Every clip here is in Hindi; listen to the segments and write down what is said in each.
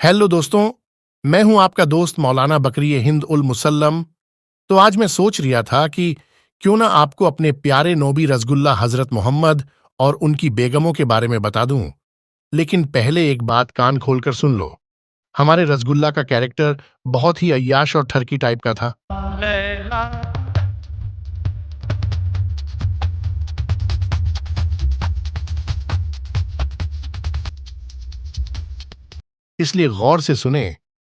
हेलो दोस्तों। मैं हूं आपका दोस्त मौलाना बकरी हिंद उल मुसल्लम। तो आज मैं सोच रिया था कि क्यों ना आपको अपने प्यारे नबी रसगुल्ला हजरत मोहम्मद और उनकी बेगमों के बारे में बता दूं। लेकिन पहले एक बात कान खोलकर सुन लो। हमारे रसगुल्ला का कैरेक्टर बहुत ही अय्याश और ठरकी टाइप का था। लैला इसलिए गौर से सुने।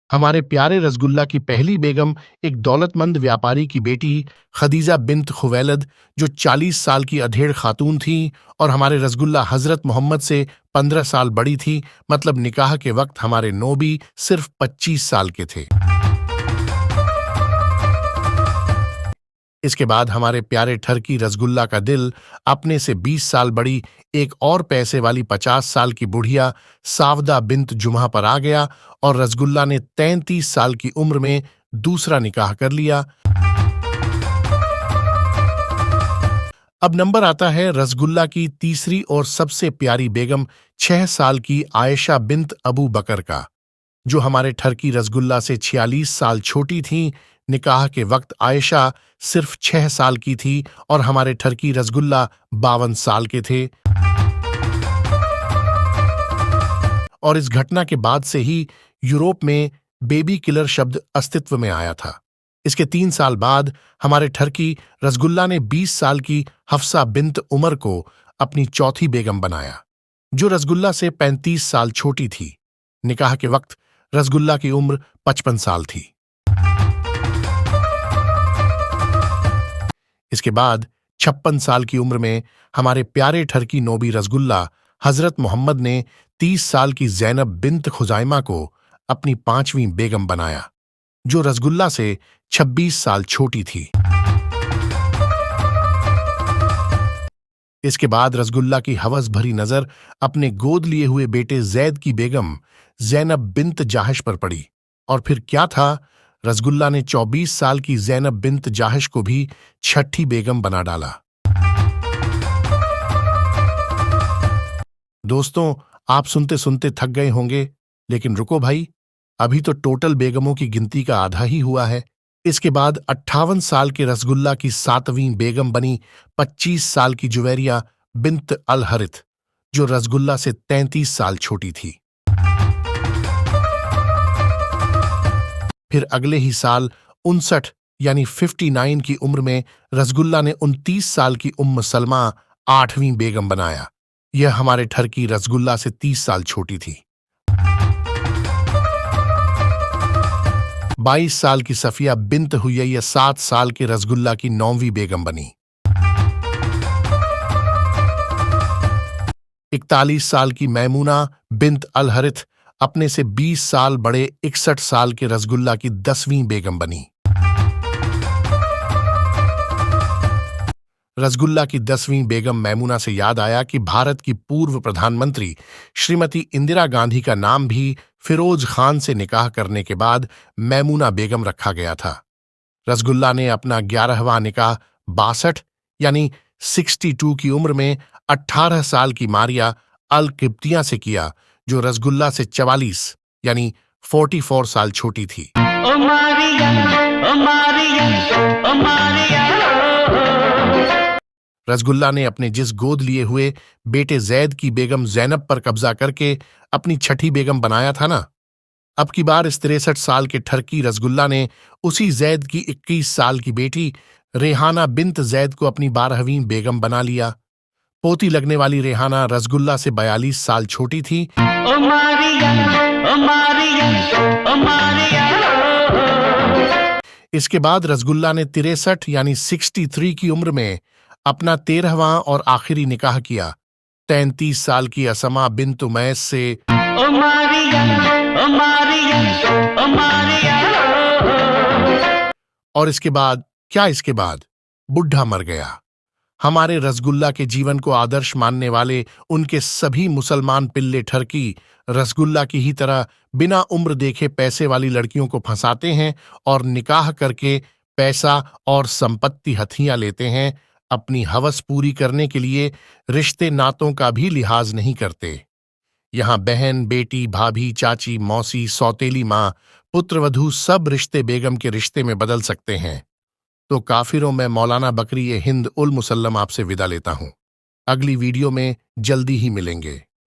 हमारे प्यारे रसगुल्ला की पहली बेगम एक दौलतमंद व्यापारी की बेटी खदीजा बिन्त खुवैलद, जो 40 साल की अधेड़ खातून थी और हमारे रसगुल्ला हजरत मोहम्मद से 15 साल बड़ी थी। मतलब निकाह के वक्त हमारे नोबी सिर्फ 25 साल के थे। इसके बाद हमारे प्यारे ठरकी रसगुल्ला का दिल अपने से 20 साल बड़ी एक और पैसे वाली 50 साल की बुढ़िया सावदा बिन्त जुम्हा पर आ गया और रसगुल्ला ने 33 साल की उम्र में दूसरा निकाह कर लिया। अब नंबर आता है रसगुल्ला की तीसरी और सबसे प्यारी बेगम 6 साल की आयशा बिन्त अबू बकर का, जो हमारे ठरकी रसगुल्ला से 46 साल छोटी थीं। निकाह के वक्त आयशा सिर्फ 6 साल की थी और हमारे ठरकी रसगुल्ला 52 साल के थे। और इस घटना के बाद से ही यूरोप में बेबी किलर शब्द अस्तित्व में आया था। इसके 3 साल बाद हमारे ठरकी रसगुल्ला ने 20 साल की हफ्सा बिन्त उमर को अपनी चौथी बेगम बनाया, जो रसगुल्ला से 35 साल छोटी थी। निकाह के वक्त रसगुल्ला की उम्र 55 साल थी। इसके बाद 56 साल की उम्र में हमारे प्यारे ठरकी नोबी रसगुल्ला हजरत मोहम्मद ने 30 साल की जैनब बिन्त खुजाइमा को अपनी 5वीं बेगम बनाया, जो रसगुल्ला से 26 साल छोटी थी। इसके बाद रसगुल्ला की हवस भरी नजर अपने गोद लिए हुए बेटे जैद की बेगम जैनब बिन्त जाहिश पर पड़ी। और फिर क्या था, रसगुल्ला ने 24 साल की जैनब बिन्त जाहिश को भी छठी बेगम बना डाला। दोस्तों, आप सुनते सुनते थक गए होंगे, लेकिन रुको भाई, अभी तो टोटल बेगमों की गिनती का आधा ही हुआ है। इसके बाद 58 साल के रसगुल्ला की 7वीं बेगम बनी 25 साल की जुवैरिया बिन्त अल हरिथ, जो रसगुल्ला से 33 साल छोटी थी। फिर अगले ही साल 59 यानी 59 की उम्र में रसगुल्ला ने 29 साल की उम्म सलमा 8वीं बेगम बनाया। यह हमारे ठरकी रसगुल्ला से 30 साल छोटी थी। 22 साल की सफिया बिन्त हुयैया 7 साल के रसगुल्ला की 9वीं बेगम बनी। 41 साल की मैमूना बिन्त अल हरिथ अपने से 20 साल बड़े 61 साल के रसगुल्ला की 10वीं बेगम बनी। रसगुल्ला की 10वीं बेगम मैमूना से याद आया कि भारत की पूर्व प्रधानमंत्री श्रीमती इंदिरा गांधी का नाम भी फिरोज खान से निकाह करने के बाद मैमूना बेगम रखा गया था। रसगुल्ला ने अपना 11वां निकाह 62 यानी 62 की उम्र में 18 साल की मारिया अल किब्तिया से किया, जो रसगुल्ला से 44 यानी 44 साल छोटी थी। ओ मारिया ओ मारिया ओ मारिया रसगुल्ला ने अपने जिस गोद लिए हुए बेटे जैद की बेगम जैनब पर कब्जा करके अपनी छठी बेगम बनाया था ना, अब की बार इस 63 साल के ठरकी रसगुल्ला ने उसी जैद की 21 साल की बेटी रेहाना बिन्त जैद को अपनी 12वीं बेगम बना लिया। पोती लगने वाली रेहाना रसगुल्ला से 42 साल छोटी थी। ओ मारिया ओ मारिया ओ मारिया इसके बाद रसगुल्ला ने 63 यानी 63 की उम्र में अपना 13वां और आखिरी निकाह किया 33 साल की असमा बिन्त उमैस से। ओ मारिया ओ मारिया ओ मारिया और इसके बाद क्या, इसके बाद बुढ़ा मर गया। हमारे रसगुल्ला के जीवन को आदर्श मानने वाले उनके सभी मुसलमान पिल्ले ठरकी रसगुल्ला की ही तरह बिना उम्र देखे पैसे वाली लड़कियों को फंसाते हैं और निकाह करके पैसा और संपत्ति हथियां लेते हैं। अपनी हवस पूरी करने के लिए रिश्ते नातों का भी लिहाज नहीं करते। यहाँ बहन, बेटी, भाभी, चाची, मौसी, सौतेली माँ, पुत्रवधू सब रिश्ते बेगम के रिश्ते में बदल सकते हैं। तो काफिरों में मौलाना बकरी हिंद उल मुसल्लम आपसे विदा लेता हूँ। अगली वीडियो में जल्दी ही मिलेंगे।